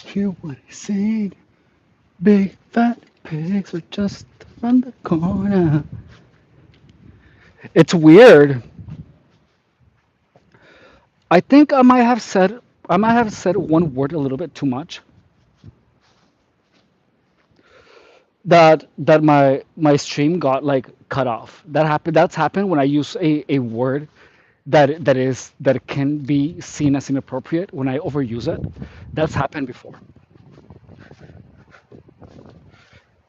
Hear what I sing. Big fat pigs are just around the corner. It's weird. I think I might have said one word a little bit too much. That my stream got like cut off. That's happened when I use a word that can be seen as inappropriate when I overuse it. That's happened before.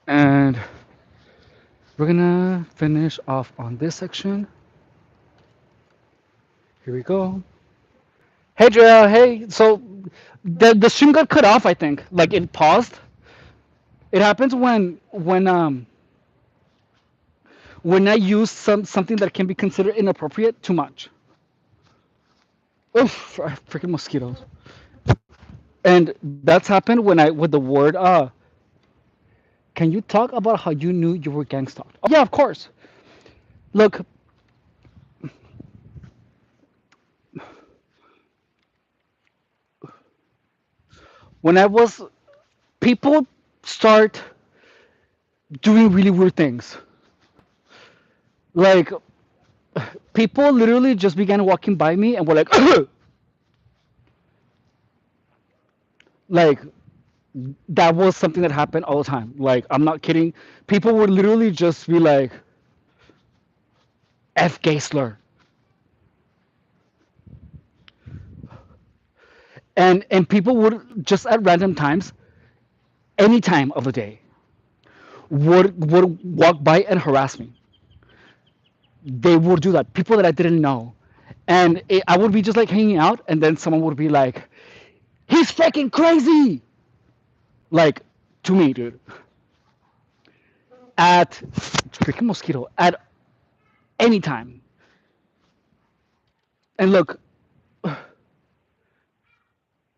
And we're gonna finish off on this section. Here we go. Hey Drea, hey. So the stream got cut off, I think. Like it paused. It happens when I use something that can be considered inappropriate too much. Oof, freaking mosquitoes. And that's happened when I with the word can you talk about how you knew you were gang stalked? Oh yeah, of course. Look, when I was people start doing really weird things. Like people literally just began walking by me and were like like that was something that happened all the time. Like I'm not kidding. People would literally just be like F gay slur. And people would just at random times, any time of the day, would walk by and harass me. They would do that. People that I didn't know. And I would be just like hanging out, and then someone would be like, "He's freaking crazy!" Like to me, dude. At freaking mosquito at any time. And look,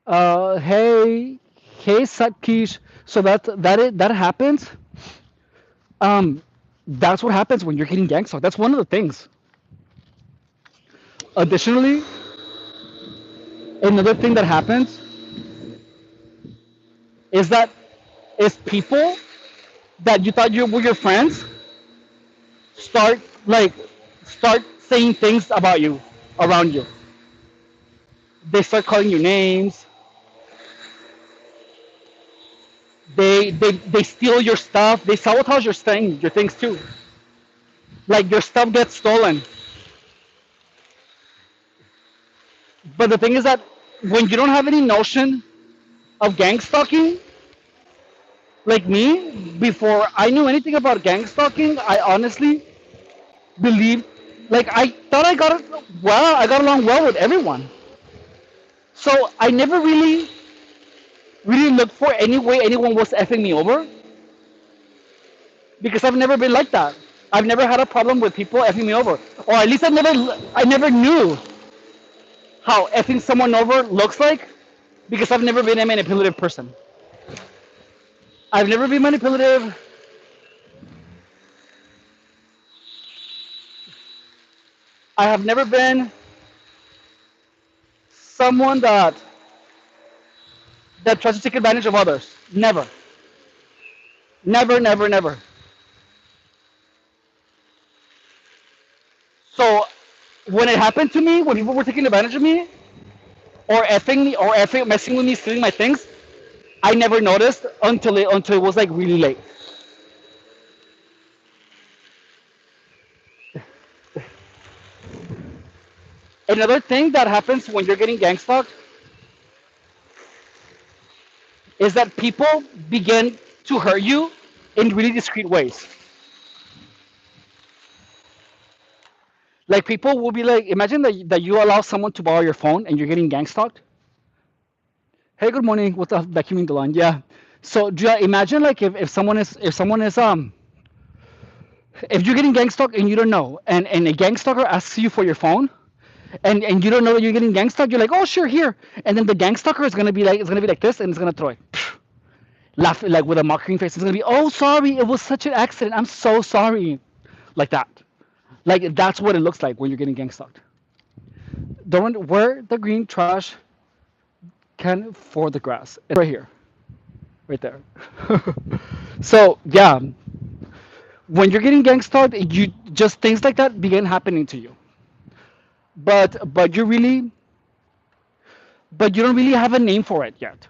hey, hey, Satkish. So that happens. Um, that's what happens when you're getting gang stalked. That's one of the things. Additionally, another thing that happens is that is people that you thought you were your friends start like start saying things about you around you. They start calling you names. They steal your stuff. They sabotage your things too. Like your stuff gets stolen. But the thing is that when you don't have any notion of gang stalking, like me, before I knew anything about gang stalking, I honestly believed, like I thought I got along well with everyone. So I never really looked for any way anyone was effing me over because I've never been like that. I've never had a problem with people effing me over, or at least I never knew how effing someone over looks like because I've never been a manipulative person. I've never been manipulative. I have never been someone that tries to take advantage of others. Never, never, never, never. So when it happened to me, when people were taking advantage of me, or effing me, or effing, messing with me, stealing my things, I never noticed until it was like really late. Another thing that happens when you're getting gang stalked is that people begin to hurt you in really discreet ways. Like people will be like, imagine that you allow someone to borrow your phone and you're getting gang stalked. Hey, good morning. What's up? Vacuuming the line. Yeah. So imagine like if someone is if you're getting gang stalked and you don't know, and a gang stalker asks you for your phone, and you don't know that you're getting gang stalked, you're like, oh sure, here, and then the gang stalker is gonna be like this, and it's gonna throw it, laugh like with a mocking face. It's gonna be, oh sorry, it was such an accident. I'm so sorry, like that. Like that's what it looks like when you're getting gang stalked. Don't wear the green trash can for the grass. It's right here. right there. So yeah, when you're getting gang stalked, you just things like that begin happening to you. But you really but you don't really have a name for it yet.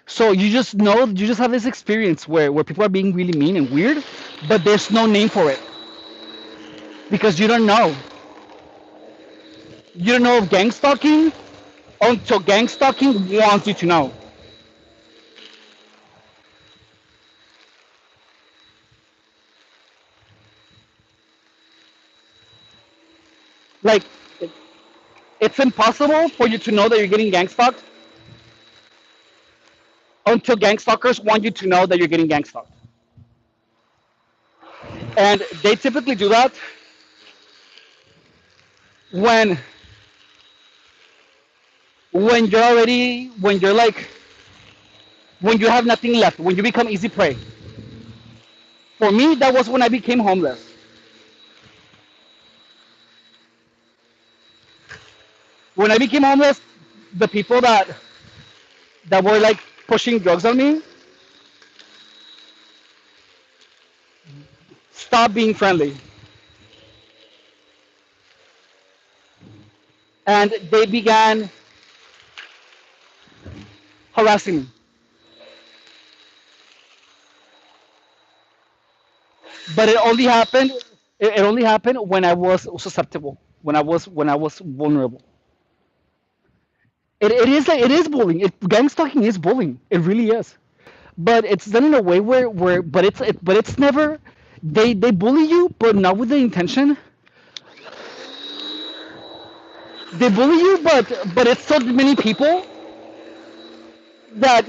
So you just have this experience where people are being really mean and weird, but there's no name for it because you don't know. You don't know of gang stalking until gang stalking wants you to know. Like it's impossible for you to know that you're getting gang stalked until gang stalkers want you to know that you're getting gang stalked. And they typically do that when when you're like when you have nothing left, when you become easy prey. For me, that was when I became homeless. When I became homeless, the people that were like pushing drugs on me stopped being friendly, and they began harassing me. But it only happened when I was susceptible, when I was vulnerable. It is like it is bullying. Gang stalking is bullying. It really is. But it's done in a way where but it's never they bully you, but not with the intention. They bully you, but it's so many people that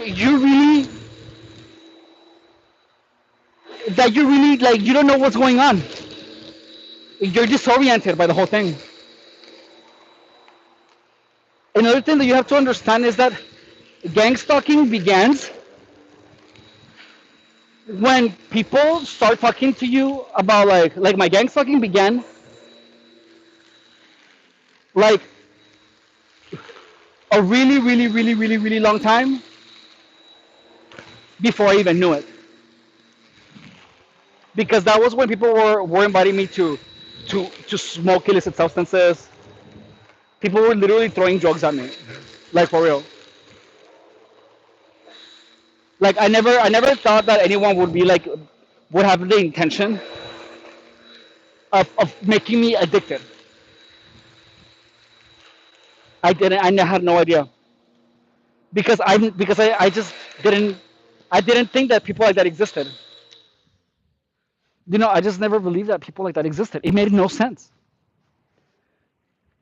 you really like you don't know what's going on. You're disoriented by the whole thing. Another thing that you have to understand is that gang stalking begins when people start talking to you about like my gang stalking began like a really long time before I even knew it. Because that was when people were inviting me to smoke illicit substances. People were literally throwing drugs at me, like for real. Like I never thought that anyone would be like would have the intention of making me addicted. I had no idea because I just didn't I didn't think that people like that existed. I just never believed that people like that existed. It made no sense.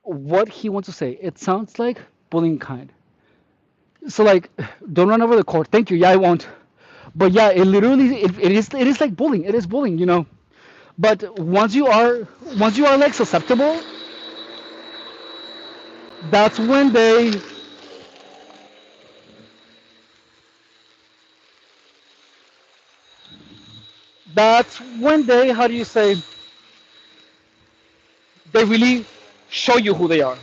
What he wants to say, it sounds like bullying kind. So like, don't run over the court. Thank you. Yeah, I won't. But yeah, it is like bullying. It is bullying. But once you are like susceptible, that's when they how do you say they really show you who they are.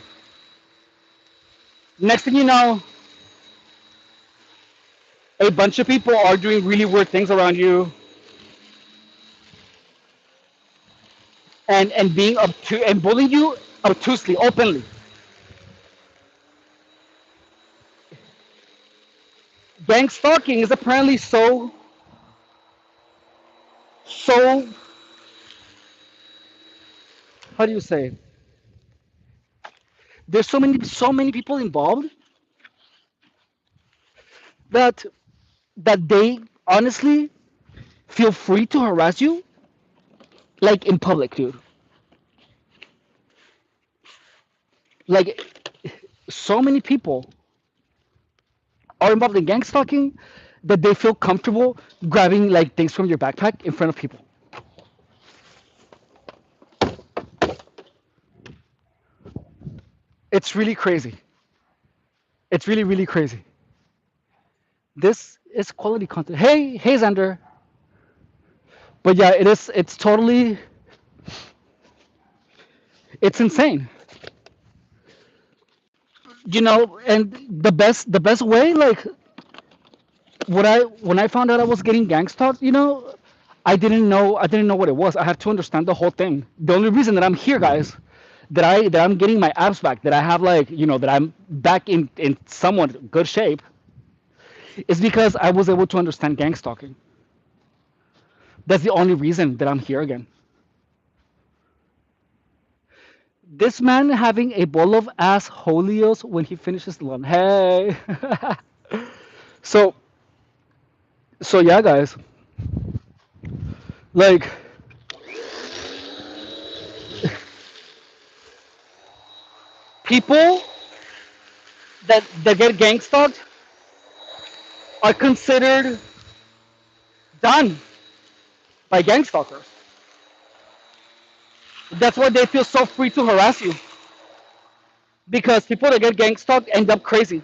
Next thing you know, a bunch of people are doing really weird things around you and being obtuse and bullying you obtusely, openly. Gang stalking is apparently so how do you say? There's so many people involved that they honestly feel free to harass you like in public, dude. Like so many people are involved in gang stalking that they feel comfortable grabbing like things from your backpack in front of people. It's really crazy. It's really crazy. This is quality content. Hey, Xander. But yeah, it is. It's totally. It's insane. And the best way, like When I found out I was getting gang stalked, I didn't know what it was. I had to understand the whole thing. The only reason that I'm here, guys, that I'm getting my abs back, that I have like that I'm back in somewhat good shape, is because I was able to understand gang stalking. That's the only reason that I'm here again. This man having a bowl of ass holios when he finishes the lunch. Hey. so so yeah, guys, like people that get gang stalked are considered done by gang stalkers. That's why they feel so free to harass you, because people that get gang stalked end up crazy.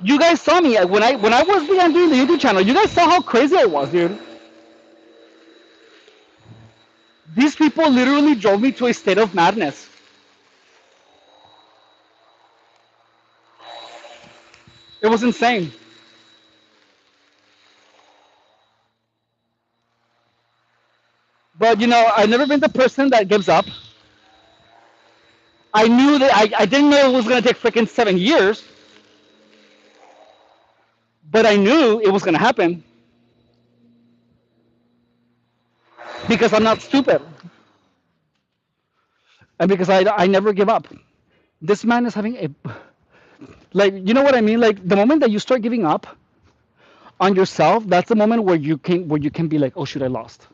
You guys saw me when I was began doing the YouTube channel. You guys saw how crazy I was, dude. These people literally drove me to a state of madness. It was insane. But I've never been the person that gives up. I knew that I didn't know it was gonna take freaking 7 years, but I knew it was gonna happen because I'm not stupid and because I never give up. This man is having a like, you know what I mean? Like the moment that you start giving up on yourself, that's the moment where you can be like, oh shoot, I lost.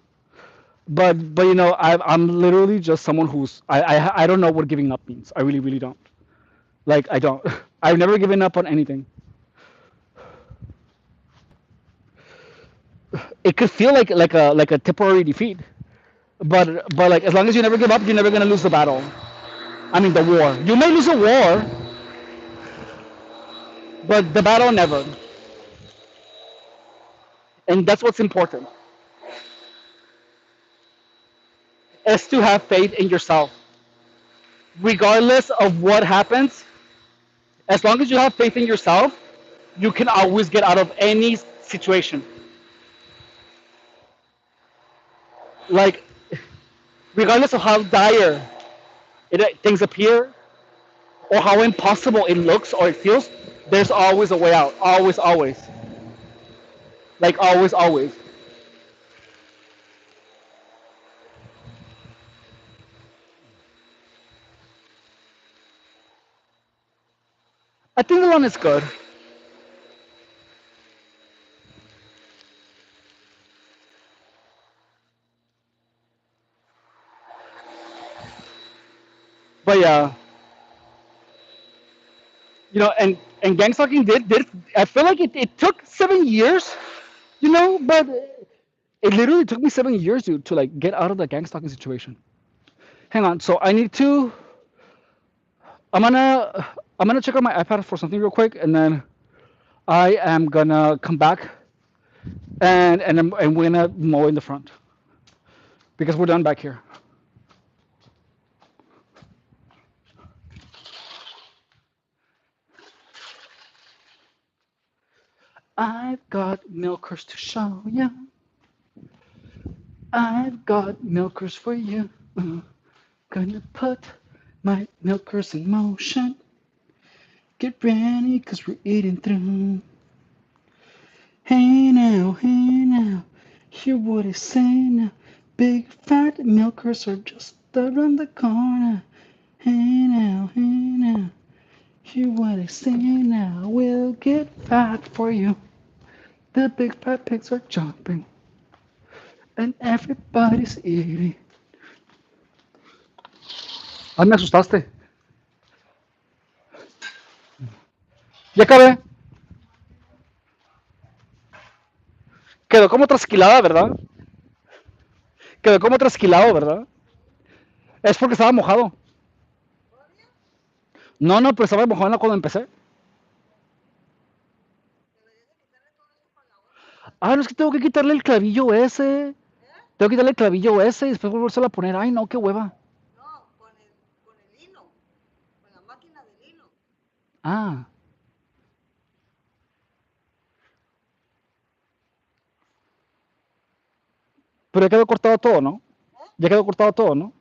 But I'm literally just someone who's I don't know what giving up means. I really really don't. Like I don't. I've never given up on anything. It could feel like a temporary defeat, but like as long as you never give up, you're never gonna lose the battle. I mean the war. You may lose a war, but the battle never. And that's what's important, is to have faith in yourself. Regardless of what happens, as long as you have faith in yourself, you can always get out of any situation. Like, regardless of how dire things appear, or how impossible it looks or it feels, there's always a way out. Always, always. Like, always, always. I think the one is good. But yeah, and gang stalking did I feel like it took 7 years, but it literally took me 7 years, dude, to like get out of the gang stalking situation. Hang on, so I'm gonna I'm gonna check on my iPad for something real quick, and then I am gonna come back and we're gonna mow in the front because we're done back here. I've got milkers to show you. I've got milkers for you. Gonna put my milkers in motion. Get ready, cause we're eating through. Hey now, hear what I say now. Big fat milkers are just around the corner. Hey now, hear what I say now. We'll get fat for you. The big fat pigs are jumping, and everybody's eating. Ah, me asustaste. Ya acabé. Quedó como trasquilada, ¿verdad? Quedó como trasquilado, ¿verdad? Es porque estaba mojado. No, no, pero estaba mojado cuando empecé. Ah, no, es que tengo que quitarle el clavillo ese. Tengo que quitarle el clavillo ese y después volvérselo a poner. Ay, no, qué hueva. Ah, Pero ya quedó cortado todo, ¿no? Ya quedó cortado todo, ¿no?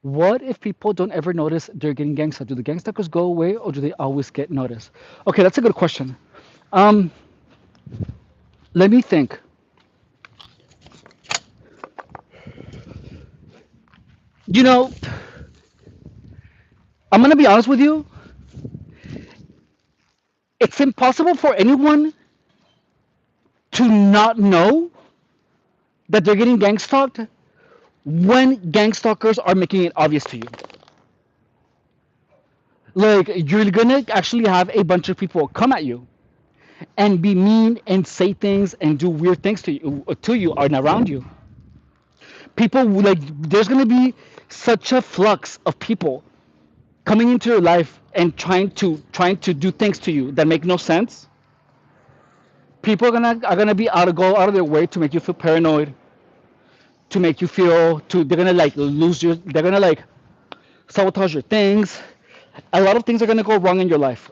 What if people don't ever notice they're getting gangsta? Do the gangstalkers go away or do they always get noticed? Okay, that's a good question. Um, Let me think. You know, I'm gonna be honest with you. It's impossible for anyone to not know that they're getting gang stalked when gang stalkers are making it obvious to you. Like you're gonna actually have a bunch of people come at you and be mean and say things and do weird things to you and around you. People like there's gonna be such a flux of people coming into your life and trying to do things to you that make no sense. People are gonna be go out of their way to make you feel paranoid, to make you feel to they're gonna like lose your they're gonna like sabotage your things. A lot of things are gonna go wrong in your life.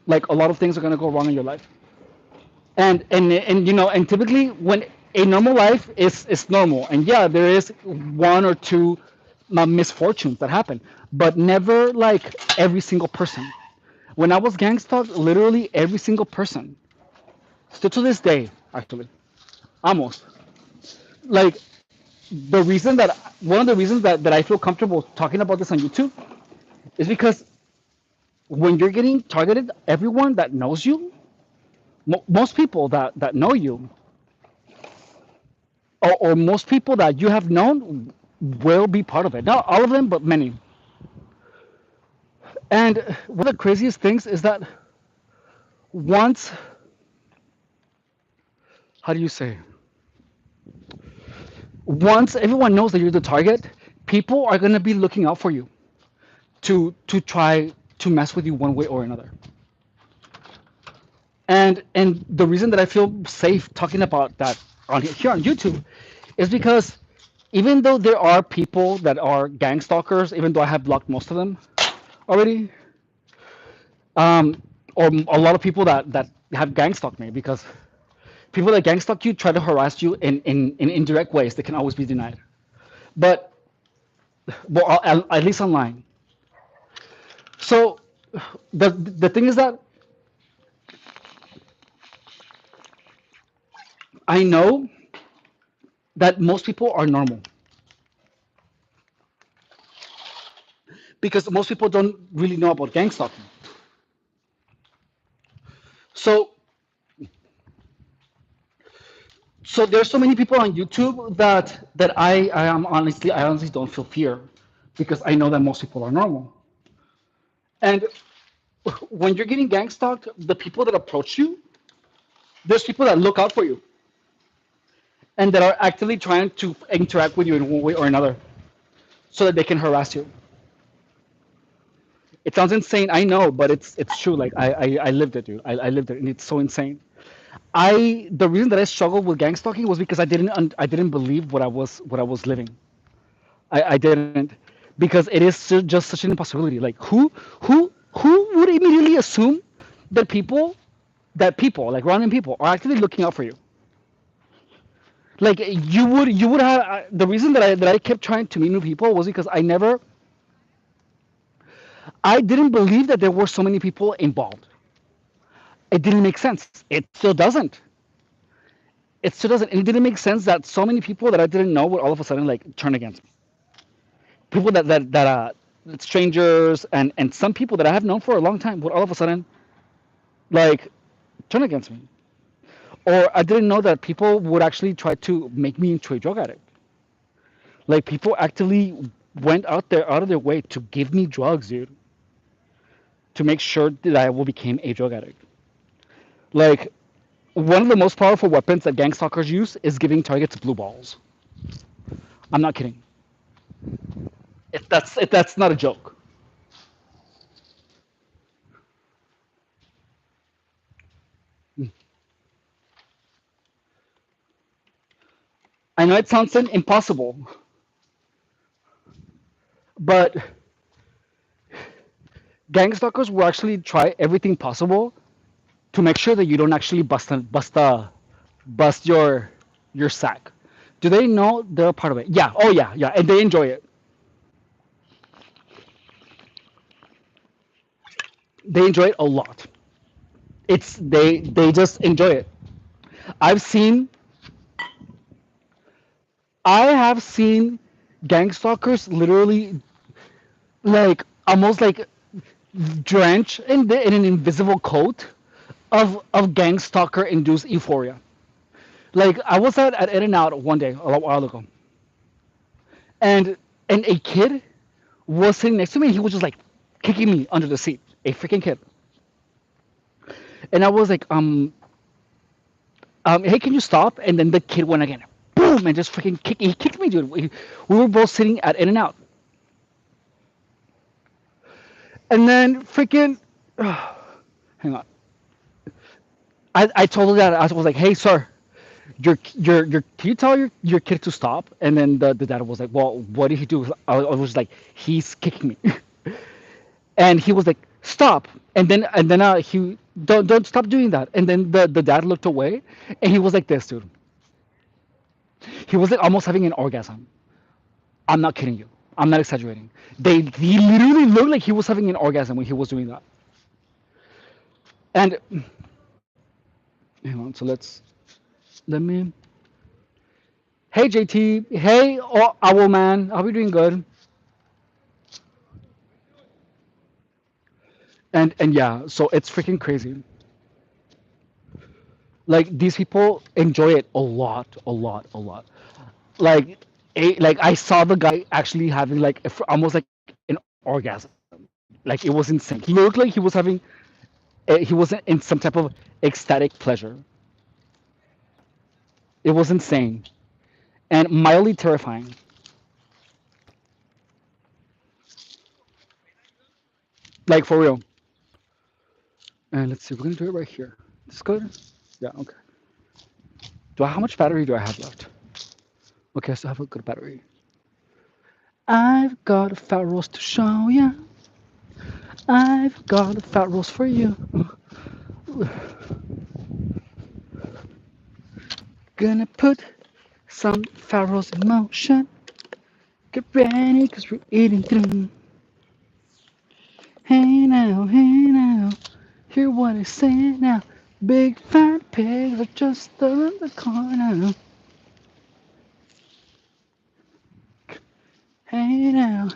Like a lot of things are gonna go wrong in your life. And and typically when a normal life is normal, and yeah, there is one or two misfortunes that happen, but never like every single person. When I was gang stalked, literally every single person, still to this day, actually, almost like the reason that one of the reasons that I feel comfortable talking about this on YouTube is because when you're getting targeted, everyone that knows you, most people that know you, or most people that you have known will be part of it. Not all of them, but many. And one of the craziest things is that once, how do you say, once everyone knows that you're the target, people are going to be looking out for you to try to mess with you one way or another. And the reason that I feel safe talking about that on here on YouTube is because even though there are people that are gang stalkers, even though I have blocked most of them already, um, or a lot of people that have gang stalked me, because people that gang stalk you try to harass you in indirect ways that can always be denied. But well, at least online. So the thing is that I know that most people are normal because most people don't really know about gang stalking. So so there's so many people on YouTube that I honestly don't feel fear because I know that most people are normal. And when you're getting gang stalked, the people that approach you, there's people that look out for you and that are actively trying to interact with you in one way or another so that they can harass you. It sounds insane, I know, but it's true. Like I lived it, dude. I lived it, and it's so insane. The reason that I struggled with gang stalking was because I didn't believe what I was living. I didn't, because it is just such an impossibility. Like who would immediately assume that people like random people are actually looking out for you? Like you would have the reason that I kept trying to meet new people was because I didn't believe that there were so many people involved. It didn't make sense. It still doesn't. It still doesn't. And it didn't make sense that so many people that I didn't know would all of a sudden like turn against me. People that strangers and some people that I have known for a long time would all of a sudden like turn against me. Or I didn't know that people would actually try to make me into a drug addict. Like people actively went out of their way to give me drugs, dude, to make sure that I will become a drug addict. Like one of the most powerful weapons that gang stalkers use is giving targets blue balls. I'm not kidding. If that's not a joke. I know it sounds impossible, but gang stalkers will actually try everything possible to make sure that you don't actually bust your sack. Do they know they're a part of it? Yeah. Oh yeah, yeah, and they enjoy it. They enjoy it a lot. They just enjoy it. I've seen I have seen gang stalkers literally like almost like drenched in an invisible coat of gang stalker induced euphoria. Like I was at In and Out one day a while ago, and a kid was sitting next to me. And he was just like kicking me under the seat. A freaking kid, and I was like, hey, can you stop? And then the kid went again, boom, and just freaking kicked. He kicked me, dude. We were both sitting at In and Out, and then freaking, hang on. I told her that I was like, hey, sir, can you tell your kid to stop? And then the dad was like, well, what did he do? I was like, he's kicking me. And he was like, stop. And then he don't stop doing that. And then the dad looked away, and he was like this, dude. He was like almost having an orgasm. I'm not kidding you. I'm not exaggerating. He literally looked like he was having an orgasm when he was doing that. And hang on, so let me. Hey JT, hey owl man, I hope you're doing good. And yeah, so it's freaking crazy. Like these people enjoy it a lot, a lot, a lot. Like like I saw the guy actually having like almost like an orgasm. Like it was insane. He looked like he was having he was in some type of ecstatic pleasure. It was insane and mildly terrifying. Like for real. And let's see, we're gonna do it right here. This good? Yeah. Okay. How much battery do I have left? Okay, I still have a good battery. I've got fat rolls to show ya. I've got fat rolls for you. Gonna put some fat rolls in motion. Get ready, cause we're eating through. Hey now, hear what I say now. Big fat pigs are just around the corner. Hey now,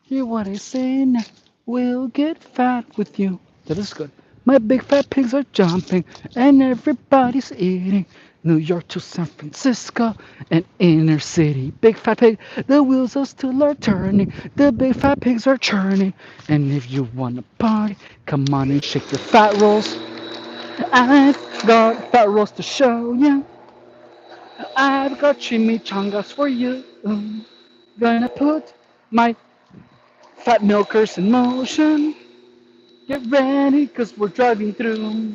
hear what I say now. We'll get fat with you. That is good. My big fat pigs are jumping and everybody's eating. New York to San Francisco and inner city. Big fat pig, the wheels of steel are turning. The big fat pigs are churning. And if you wanna party, come on and shake your fat rolls. I've got fat rolls to show ya. I've got chimichangas for you. Gonna put my fat milkers in motion. Get ready, cause we're driving through.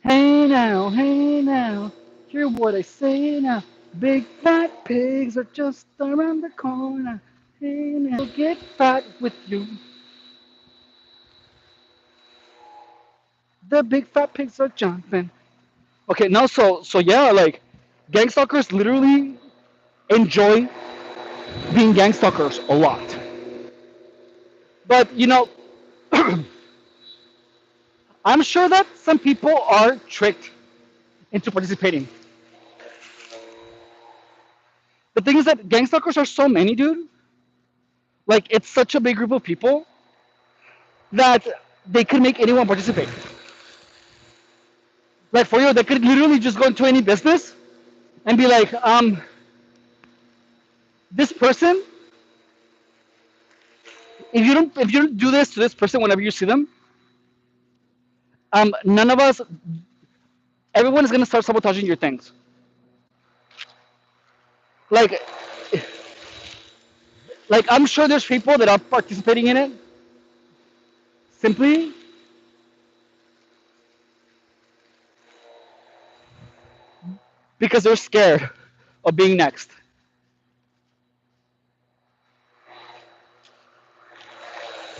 Hey now, hear what I say now. Big fat pigs are just around the corner. Hey now, get fat with you. The big fat pigs are jumping. Okay, now so yeah, like gang stalkers literally enjoy being gang stalkers a lot. But I'm sure that some people are tricked into participating. The thing is that gang stalkers are so many, dude. Like it's such a big group of people that they could make anyone participate. Like for you, they could literally just go into any business and be like, this person, if you don't do this to this person whenever you see them, none of us, everyone is gonna start sabotaging your things. Like, like I'm sure there's people that are participating in it simply because they're scared of being next.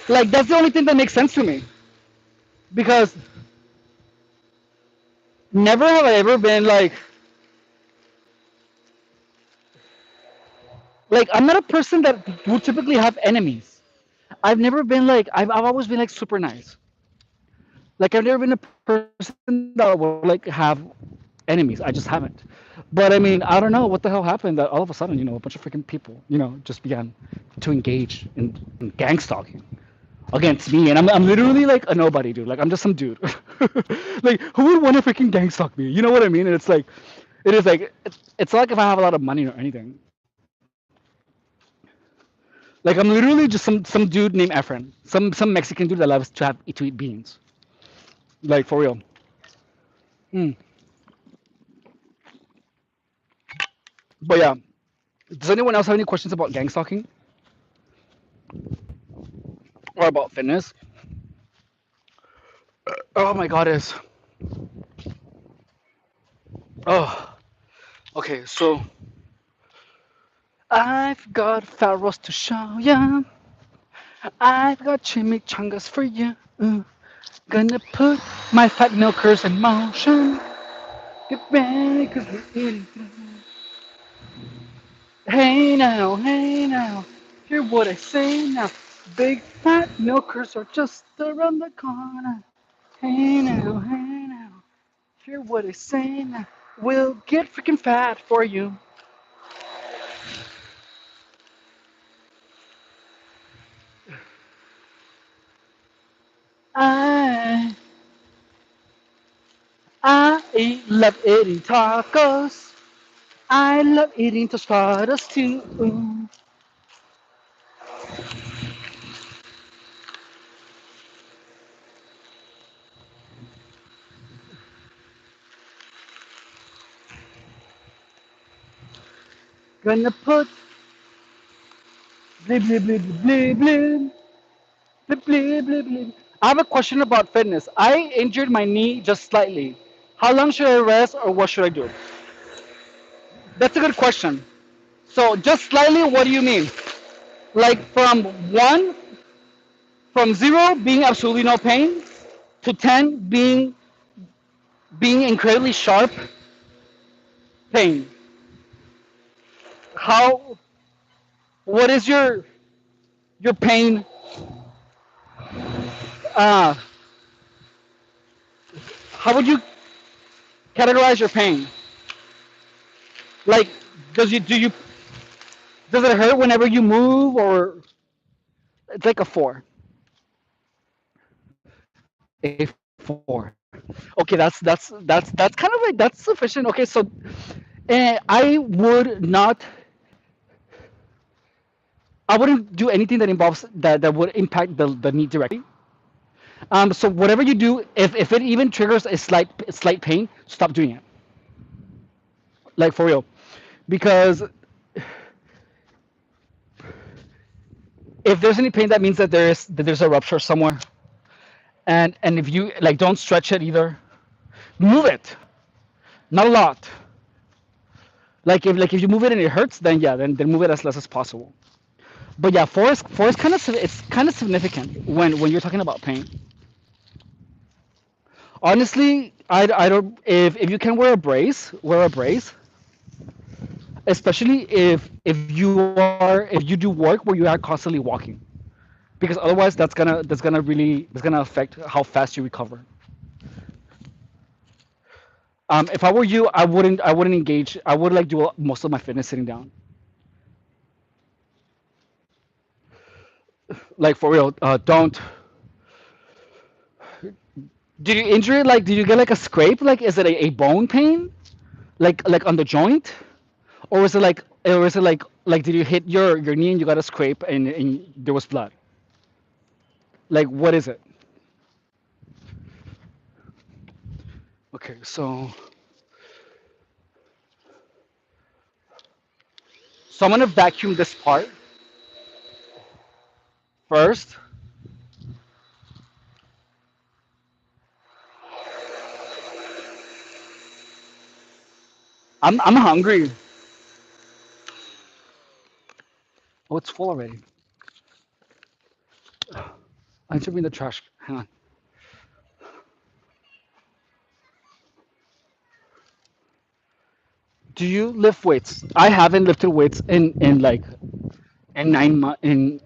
Like that's the only thing that makes sense to me. because never have I ever been like I'm not a person that would typically have enemies. I've never been like I've always been like super nice. Like I've never been a person that would like have enemies. I just haven't. But I mean, I don't know what the hell happened that all of a sudden, a bunch of freaking people, just began to engage in gang stalking against me, and I'm literally like a nobody, dude. Like I'm just some dude. Like who would want to freaking gang stalk me? You know what I mean? And it's like, it is like it's not like if I have a lot of money or anything. Like I'm literally just some dude named Efren, some Mexican dude that loves to eat beans. Like for real. Mm. But yeah, does anyone else have any questions about gang stalking or about fitness? Oh my god, is oh okay. So I've got pharaohs to show ya. I've got chimichangas for you. Gonna put my fat milkers in motion. Get ready, cause we're eating. Hey now, hear what I say now. Big fat milkers are just around the corner. Hey now, hear what I say now. We'll get freaking fat for you. I love eating tacos. I love eating tostadas too. Gonna put blah blah blah blah blah blah blah blah blah. I have a question about fitness. I injured my knee just slightly. How long should I rest, or what should I do? That's a good question. So just slightly, what do you mean? Like from zero being absolutely no pain, to 10 being incredibly sharp pain. How? What is your pain? Uh, how would you categorize your pain? Like, do you does it hurt whenever you move, or it's like a four? A four. Okay, that's kind of like that's sufficient. Okay, so I would not, I wouldn't do anything that involves that would impact the knee directly. So whatever you do, if it even triggers a slight pain, stop doing it. Like for real, because if there's any pain, that means that there's a rupture somewhere. And if you like, don't stretch it either. Move it, not a lot. Like if you move it and it hurts, then yeah, then move it as less as possible. But yeah, four is kind of it's kind of significant when you're talking about pain. Honestly, I don't, if you can wear a brace, especially if you do work where you are constantly walking, because otherwise that's gonna affect how fast you recover. If I were you, I wouldn't engage. I would like do most of my fitness sitting down. Like for real, don't. Did you injure it? Like, did you get like a scrape? Like, is it a bone pain? Like on the joint, or is it like did you hit your knee and you got a scrape and there was blood? Like, what is it? Okay, so I'm gonna vacuum this part first. I'm hungry. Oh, it's full already. I need to bring the trash. Hang on. Do you lift weights? I haven't lifted weights in like in 9 months in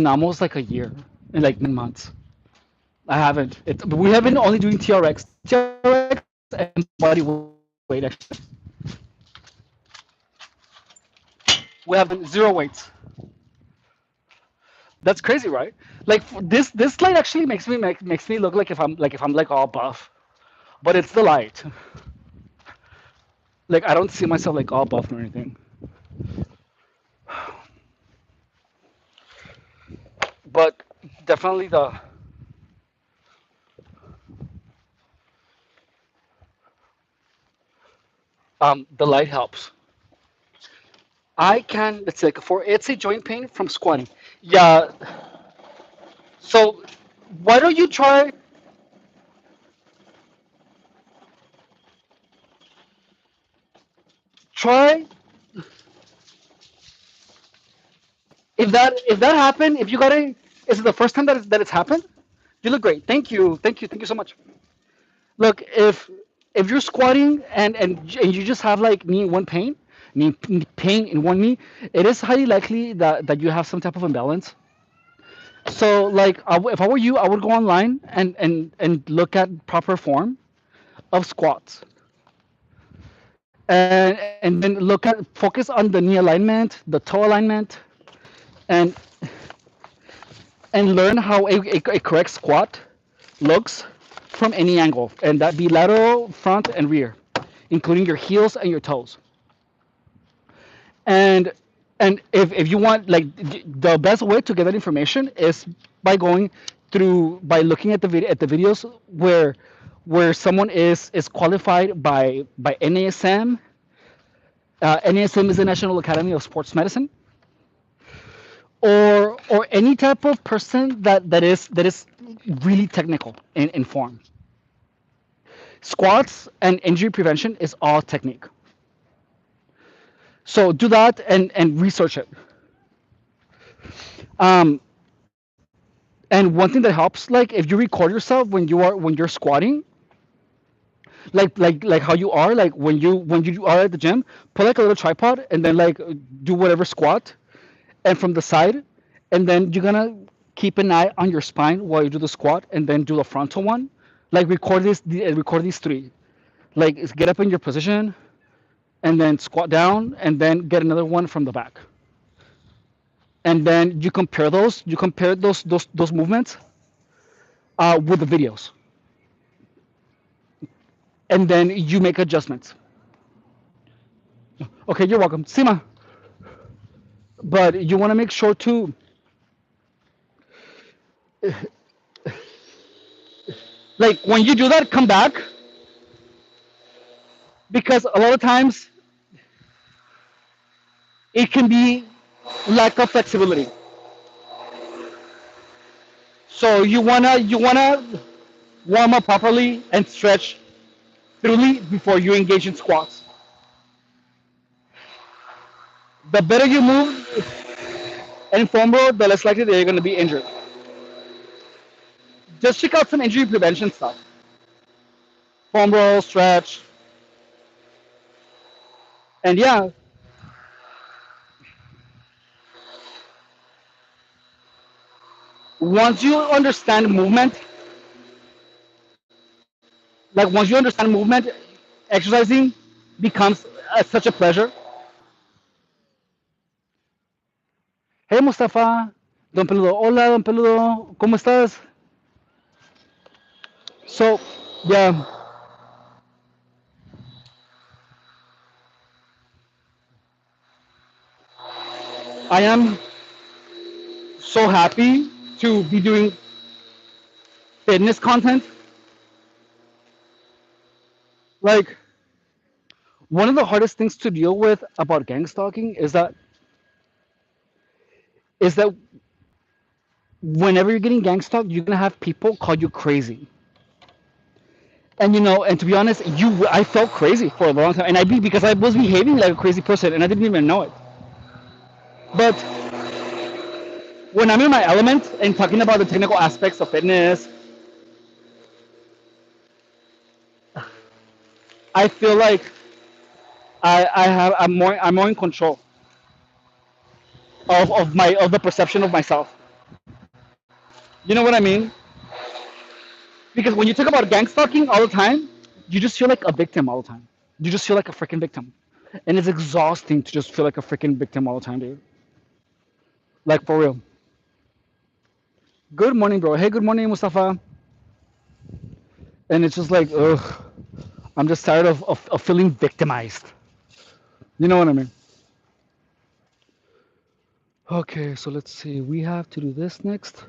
almost like a year, in like 9 months. I haven't. We have been only doing TRX and body weight actually. We have done zero weights. That's crazy, right? Like this light actually makes me look like if I'm like all buff, but it's the light. Like I don't see myself like all buff or anything. But definitely the light helps. I can, let's say, for it's a joint pain from squatting. Yeah. So why don't you try if that happened, if you got a is it the first time that it's happened? You look great. Thank you so much. Look, if you're squatting and you just have like knee pain in one knee, it is highly likely that you have some type of imbalance. So like if I were you, I would go online and look at proper form of squats, and then focus on the knee alignment, the toe alignment, and and learn how a correct squat looks from any angle, and that be lateral, front, and rear, including your heels and your toes. And if you want like the best way to get that information is by looking at the videos where someone is qualified by NASM. NASM is the National Academy of Sports Medicine, or any type of person that is really technical in form. Squats and injury prevention is all technique. So do that and research it. Um, and one thing that helps, like if you record yourself when you're squatting, like how you are, like when you are at the gym, put like a little tripod and then like do whatever squat, and from the side, and then you're gonna keep an eye on your spine while you do the squat, and then do the frontal one. Like record these three. Like get up in your position, and then squat down, and then get another one from the back, and then you compare those movements with the videos, and then you make adjustments. Okay, you're welcome, Sima. But you want to make sure to, like when you do that, come back, because a lot of times it can be lack of flexibility. So you wanna warm up properly and stretch thoroughly before you engage in squats. The better you move and foam roll, the less likely that you're gonna be injured. Just check out some injury prevention stuff. Foam roll, stretch, and yeah, once you understand movement, like once you understand movement, exercising becomes such a pleasure. Hey Mustafa, Don Peludo, hola Don Peludo, ¿cómo estás? So, yeah, I am so happy to be doing fitness content. Like, one of the hardest things to deal with about gang stalking is that whenever you're getting gang stalked, you're gonna have people call you crazy. And to be honest, I felt crazy for a long time, and because I was behaving like a crazy person, and I didn't even know it. But when I'm in my element and talking about the technical aspects of fitness, I feel like I'm more in control of the perception of myself. You know what I mean? Because when you talk about gang stalking all the time, you just feel like a victim all the time. You just feel like a freaking victim, and it's exhausting to just feel like a freaking victim all the time, dude. Like for real. Good morning, bro. Hey, good morning, Mustafa. And it's just like, ugh, I'm just tired of feeling victimized. You know what I mean? Okay, so let's see. We have to do this next.